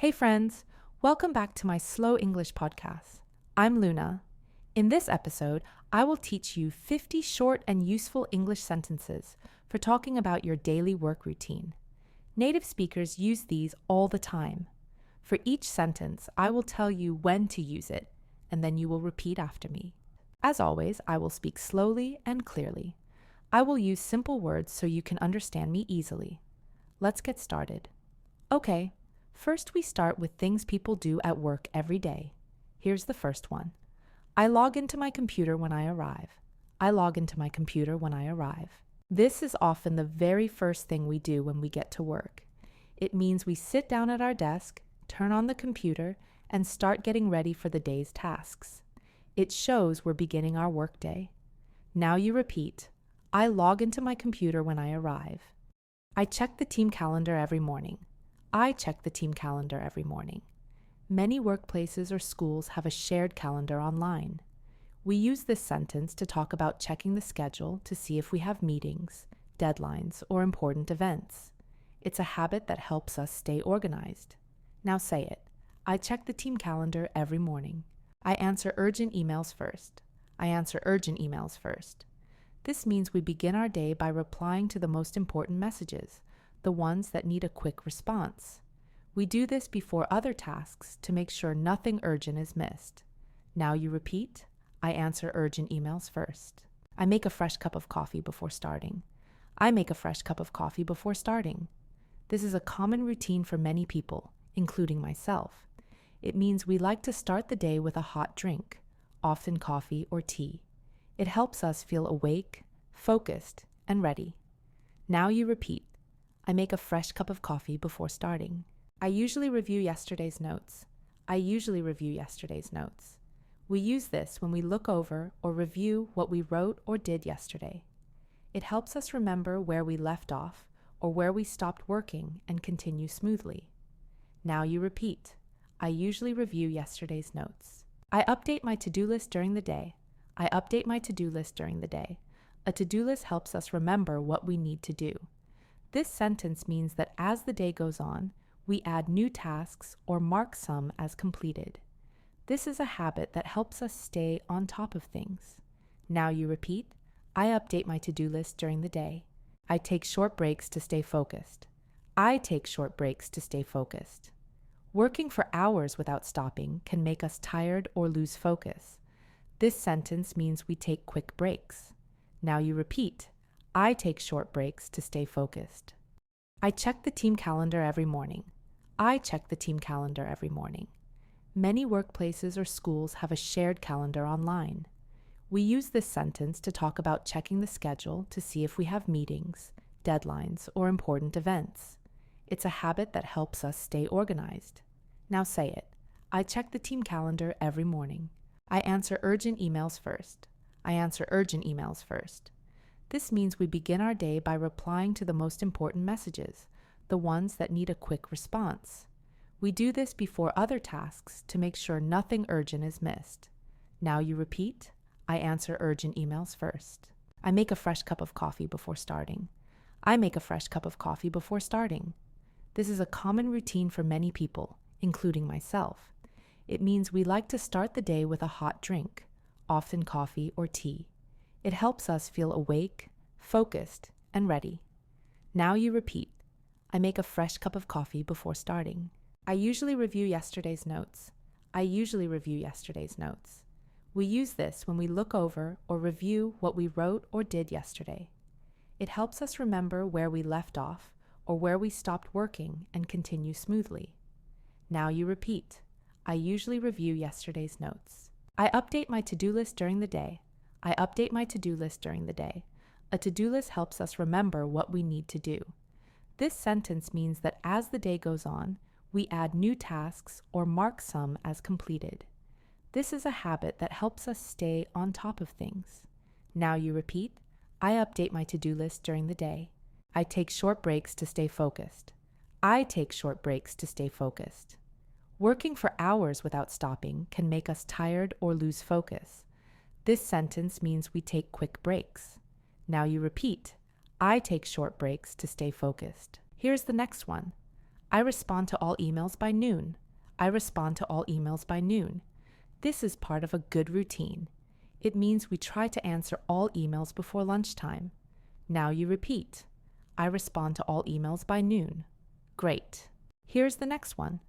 Hey friends, welcome back to my Slow English podcast. I'm Luna. In this episode, I will teach you 50 short and useful English sentences for talking about your daily work routine. Native speakers use these all the time. For each sentence, I will tell you when to use it, and then you will repeat after me. As always, I will speak slowly and clearly. I will use simple words so you can understand me easily. Let's get started. Okay. First, we start with things people do at work every day. Here's the first one. I log into my computer when I arrive. I log into my computer when I arrive. This is often the very first thing we do when we get to work. It means we sit down at our desk, turn on the computer, and start getting ready for the day's tasks. It shows we're beginning our workday. Now you repeat, I log into my computer when I arrive. I check the team calendar every morning. I check the team calendar every morning. Many workplaces or schools have a shared calendar online. We use this sentence to talk about checking the schedule to see if we have meetings, deadlines, or important events. It's a habit that helps us stay organized. Now say it. I check the team calendar every morning. I answer urgent emails first. I answer urgent emails first. This means we begin our day by replying to the most important messages, the ones that need a quick response. We do this before other tasks to make sure nothing urgent is missed. Now you repeat, I answer urgent emails first. I make a fresh cup of coffee before starting. I make a fresh cup of coffee before starting. This is a common routine for many people, including myself. It means we like to start the day with a hot drink, often coffee or tea. It helps us feel awake, focused, and ready. Now you repeat, I make a fresh cup of coffee before starting. I usually review yesterday's notes. I usually review yesterday's notes. We use this when we look over or review what we wrote or did yesterday. It helps us remember where we left off or where we stopped working and continue smoothly. Now you repeat, I usually review yesterday's notes. I update my to-do list during the day. I update my to-do list during the day. A to-do list helps us remember what we need to do. This sentence means that as the day goes on, we add new tasks or mark some as completed. This is a habit that helps us stay on top of things. Now you repeat, I update my to-do list during the day. I take short breaks to stay focused. I take short breaks to stay focused. Working for hours without stopping can make us tired or lose focus. This sentence means we take quick breaks. Now you repeat, I take short breaks to stay focused. I check the team calendar every morning. I check the team calendar every morning. Many workplaces or schools have a shared calendar online. We use this sentence to talk about checking the schedule to see if we have meetings, deadlines, or important events. It's a habit that helps us stay organized. Now say it. I check the team calendar every morning. I answer urgent emails first. I answer urgent emails first. This means we begin our day by replying to the most important messages, the ones that need a quick response. We do this before other tasks to make sure nothing urgent is missed. Now you repeat, I answer urgent emails first. I make a fresh cup of coffee before starting. I make a fresh cup of coffee before starting. This is a common routine for many people, including myself. It means we like to start the day with a hot drink, often coffee or tea. It helps us feel awake, focused, and ready. Now you repeat, I make a fresh cup of coffee before starting. I usually review yesterday's notes. I usually review yesterday's notes. We use this when we look over or review what we wrote or did yesterday. It helps us remember where we left off or where we stopped working and continue smoothly. Now you repeat, I usually review yesterday's notes. I update my to-do list during the day. I update my to-do list during the day. A to-do list helps us remember what we need to do. This sentence means that as the day goes on, we add new tasks or mark some as completed. This is a habit that helps us stay on top of things. Now you repeat, I update my to-do list during the day. I take short breaks to stay focused. I take short breaks to stay focused. Working for hours without stopping can make us tired or lose focus. This sentence means we take quick breaks. Now you repeat, I take short breaks to stay focused. Here's the next one. I respond to all emails by noon. I respond to all emails by noon. This is part of a good routine. It means we try to answer all emails before lunchtime. Now you repeat. I respond to all emails by noon. Great. Here's the next one.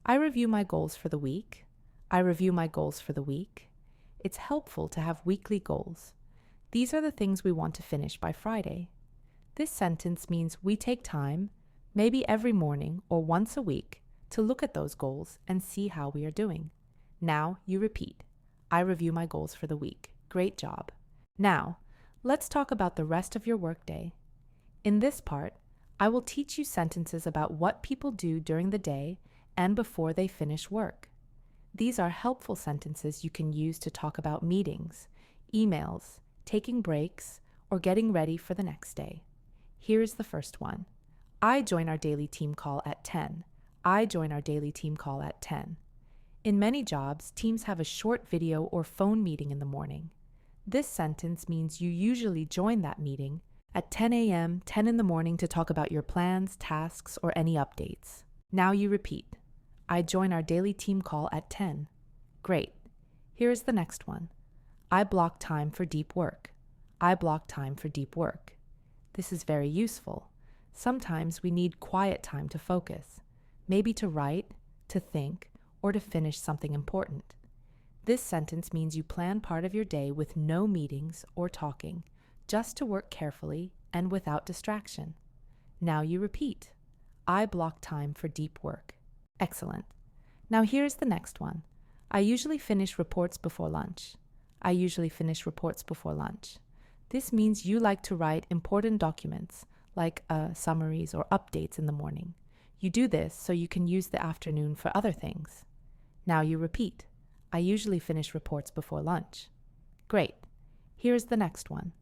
I review my goals for the week. I review my goals for the week. It's helpful to have weekly goals. These are the things we want to finish by Friday. This sentence means we take time, maybe every morning or once a week, to look at those goals and see how we are doing. Now you repeat. I review my goals for the week. Great job. Now, let's talk about the rest of your workday. In this part, I will teach you sentences about what people do during the day and before they finish work. These are helpful sentences you can use to talk about meetings, emails, taking breaks, or getting ready for the next day. Here's the first one. I join our daily team call at 10. I join our daily team call at 10. In many jobs, teams have a short video or phone meeting in the morning. This sentence means you usually join that meeting at 10 a.m., 10 in the morning to talk about your plans, tasks, or any updates. Now you repeat. I join our daily team call at 10. Great. Here is the next one. I block time for deep work. I block time for deep work. This is very useful. Sometimes we need quiet time to focus, maybe to write, to think, or to finish something important. This sentence means you plan part of your day with no meetings or talking, just to work carefully and without distraction. Now you repeat. I block time for deep work. Excellent. Now here's the next one. I usually finish reports before lunch. I usually finish reports before lunch. This means you like to write important documents, like summaries or updates in the morning. You do this so you can use the afternoon for other things. Now you repeat. I usually finish reports before lunch. Great. Here's the next one.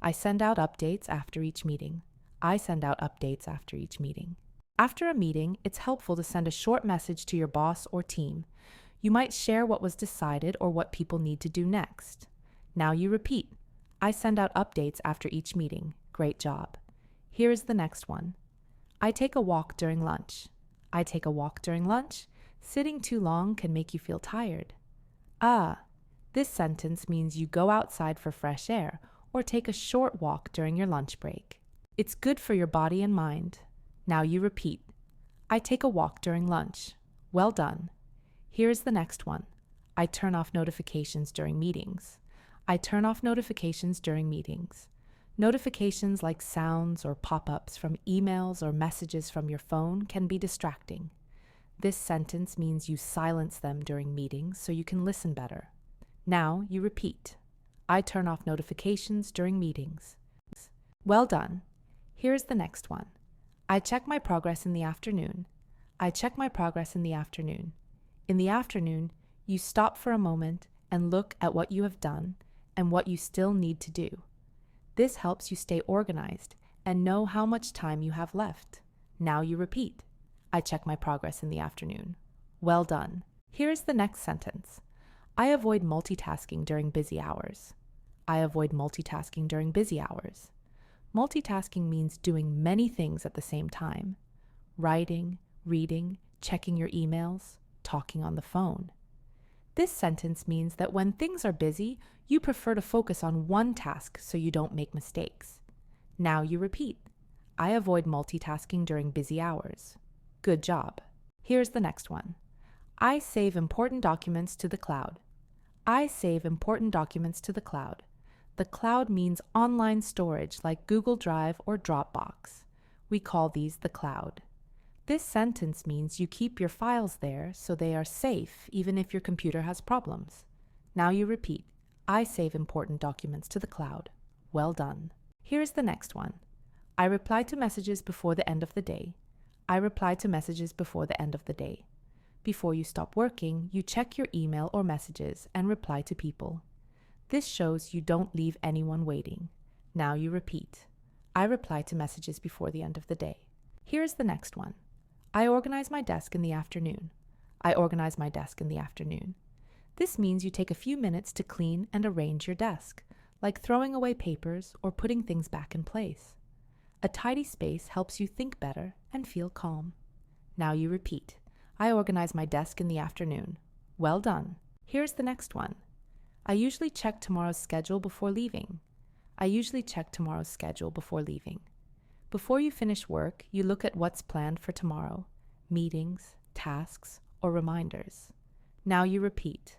I send out updates after each meeting. I send out updates after each meeting. After a meeting, it's helpful to send a short message to your boss or team. You might share what was decided or what people need to do next. Now you repeat. I send out updates after each meeting. Great job. Here is the next one. I take a walk during lunch. I take a walk during lunch. Sitting too long can make you feel tired. This sentence means you go outside for fresh air or take a short walk during your lunch break. It's good for your body and mind. Now you repeat. I take a walk during lunch. Well done. Here's the next one. I turn off notifications during meetings. I turn off notifications during meetings. Notifications like sounds or pop-ups from emails or messages from your phone can be distracting. This sentence means you silence them during meetings so you can listen better. Now you repeat. I turn off notifications during meetings. Well done. Here's the next one. I check my progress in the afternoon. I check my progress in the afternoon. In the afternoon, you stop for a moment and look at what you have done and what you still need to do. This helps you stay organized and know how much time you have left. Now you repeat. I check my progress in the afternoon. Well done. Here's the next sentence. I avoid multitasking during busy hours. I avoid multitasking during busy hours. Multitasking means doing many things at the same time. Writing, reading, checking your emails, talking on the phone. This sentence means that when things are busy, you prefer to focus on one task so you don't make mistakes. Now you repeat. I avoid multitasking during busy hours. Good job. Here's the next one. I save important documents to the cloud. I save important documents to the cloud. The cloud means online storage like Google Drive or Dropbox. We call these the cloud. This sentence means you keep your files there so they are safe even if your computer has problems. Now you repeat. I save important documents to the cloud. Well done. Here's the next one. I reply to messages before the end of the day. I reply to messages before the end of the day. Before you stop working, you check your email or messages and reply to people. This shows you don't leave anyone waiting. Now you repeat. I reply to messages before the end of the day. Here's the next one. I organize my desk in the afternoon. I organize my desk in the afternoon. This means you take a few minutes to clean and arrange your desk, like throwing away papers or putting things back in place. A tidy space helps you think better and feel calm. Now you repeat. I organize my desk in the afternoon. Well done. Here's the next one. I usually check tomorrow's schedule before leaving. I usually check tomorrow's schedule before leaving. Before you finish work, you look at what's planned for tomorrow, meetings, tasks, or reminders. Now you repeat.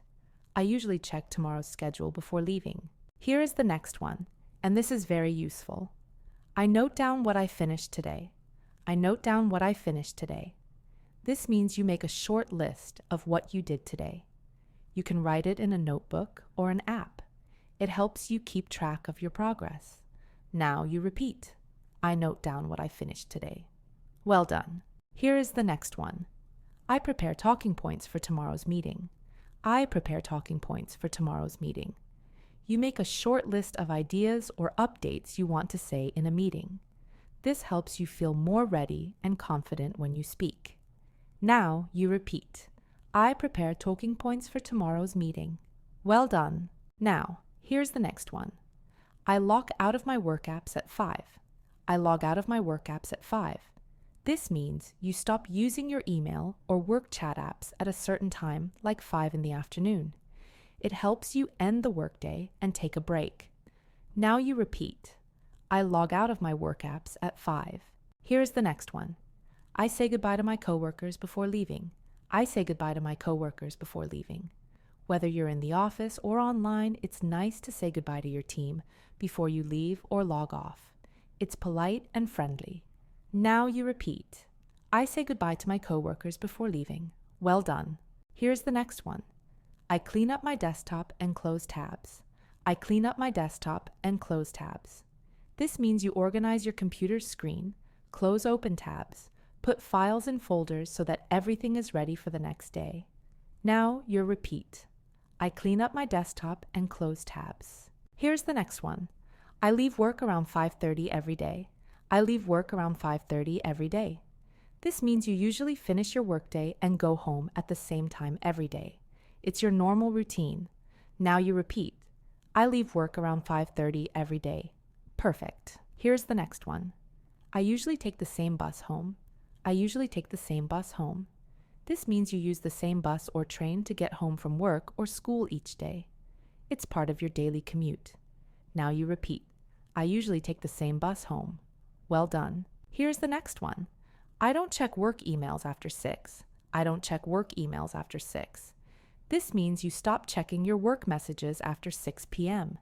I usually check tomorrow's schedule before leaving. Here is the next one, and this is very useful. I note down what I finished today. I note down what I finished today. This means you make a short list of what you did today. You can write it in a notebook or an app. It helps you keep track of your progress. Now you repeat. I note down what I finished today. Well done. Here is the next one. I prepare talking points for tomorrow's meeting. I prepare talking points for tomorrow's meeting. You make a short list of ideas or updates you want to say in a meeting. This helps you feel more ready and confident when you speak. Now you repeat. I prepare talking points for tomorrow's meeting. Well done. Now, here's the next one. I log out of my work apps at 5. I log out of my work apps at 5. This means you stop using your email or work chat apps at a certain time, like 5 in the afternoon. It helps you end the workday and take a break. Now you repeat. I log out of my work apps at 5. Here's the next one. I say goodbye to my coworkers before leaving. I say goodbye to my coworkers before leaving. Whether you're in the office or online, it's nice to say goodbye to your team before you leave or log off. It's polite and friendly. Now you repeat. I say goodbye to my coworkers before leaving. Well done. Here's the next one. I clean up my desktop and close tabs. I clean up my desktop and close tabs. This means you organize your computer's screen, close open tabs, put files in folders so that everything is ready for the next day. Now you repeat. I clean up my desktop and close tabs. Here's the next one. I leave work around 5:30 every day. I leave work around 5:30 every day. This means you usually finish your workday and go home at the same time every day. It's your normal routine. Now you repeat. I leave work around 5:30 every day. Perfect. Here's the next one. I usually take the same bus home. I usually take the same bus home. This means you use the same bus or train to get home from work or school each day. It's part of your daily commute. Now you repeat. I usually take the same bus home. Well done. Here's the next one. I don't check work emails after 6. I don't check work emails after 6. This means you stop checking your work messages after 6 p.m.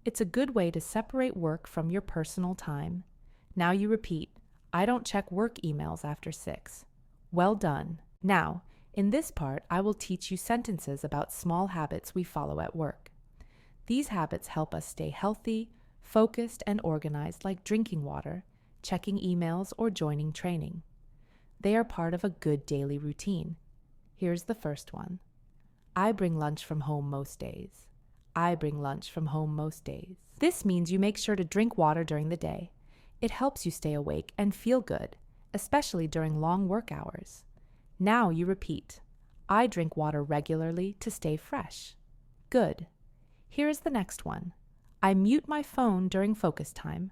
It's a good way to separate work from your personal time. Now you repeat. I don't check work emails after 6. Well done. Now, in this part, I will teach you sentences about small habits we follow at work. These habits help us stay healthy, focused, and organized, like drinking water, checking emails, or joining training. They are part of a good daily routine. Here's the first one. I bring lunch from home most days. I bring lunch from home most days. This means you make sure to drink water during the day. It helps you stay awake and feel good, especially during long work hours. Now you repeat. I drink water regularly to stay fresh. Good. Here is the next one. I mute my phone during focus time.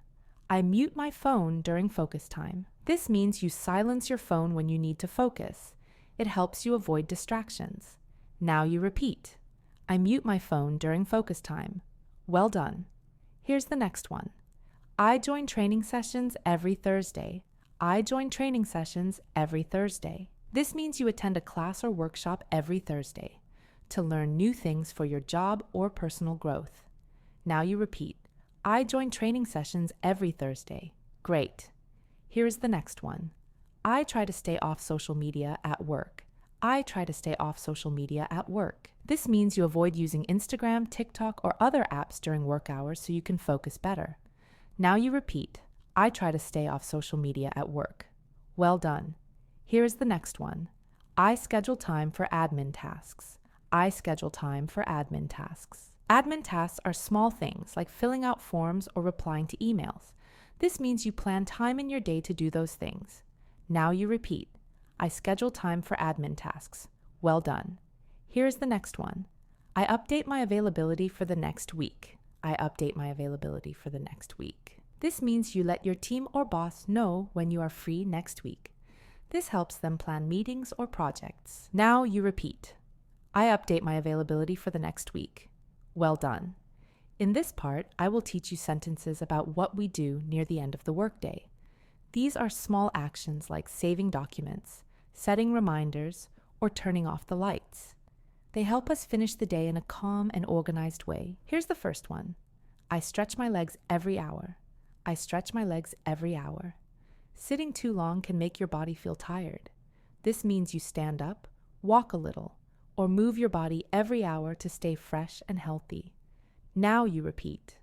I mute my phone during focus time. This means you silence your phone when you need to focus. It helps you avoid distractions. Now you repeat. I mute my phone during focus time. Well done. Here's the next one. I join training sessions every Thursday. I join training sessions every Thursday. This means you attend a class or workshop every Thursday to learn new things for your job or personal growth. Now you repeat. I join training sessions every Thursday. Great. Here's the next one. I try to stay off social media at work. I try to stay off social media at work. This means you avoid using Instagram, TikTok, or other apps during work hours so you can focus better. Now you repeat. I try to stay off social media at work. Well done. Here is the next one. I schedule time for admin tasks. I schedule time for admin tasks. Admin tasks are small things like filling out forms or replying to emails. This means you plan time in your day to do those things. Now you repeat. I schedule time for admin tasks. Well done. Here's the next one. I update my availability for the next week. I update my availability for the next week. This means you let your team or boss know when you are free next week. This helps them plan meetings or projects. Now you repeat. I update my availability for the next week. Well done. In this part, I will teach you sentences about what we do near the end of the workday. These are small actions like saving documents, setting reminders, or turning off the lights. They help us finish the day in a calm and organized way. Here's the first one. I stretch my legs every hour. I stretch my legs every hour. Sitting too long can make your body feel tired. This means you stand up, walk a little, or move your body every hour to stay fresh and healthy. Now you repeat.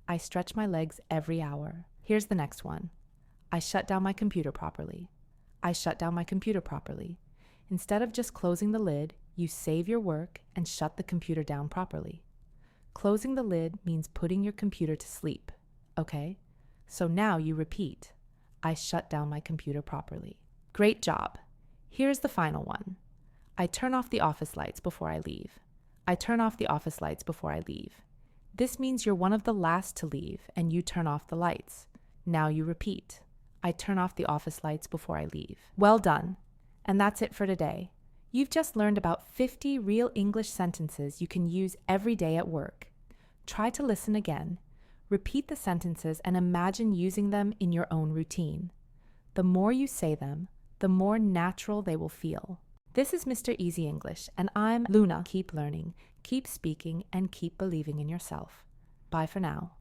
I stretch my legs every hour. Here's the next one. I shut down my computer properly. I shut down my computer properly. Instead of just closing the lid, you save your work and shut the computer down properly. Closing the lid means putting your computer to sleep, okay? So now you repeat. I shut down my computer properly. Great job. Here's the final one. I turn off the office lights before I leave. I turn off the office lights before I leave. This means you're one of the last to leave and you turn off the lights. Now you repeat. I turn off the office lights before I leave. Well done. And that's it for today. You've just learned about 50 real English sentences you can use every day at work. Try to listen again. Repeat the sentences and imagine using them in your own routine. The more you say them, the more natural they will feel. This is Mr. Easy English, and I'm Luna. Keep learning, keep speaking, and keep believing in yourself. Bye for now.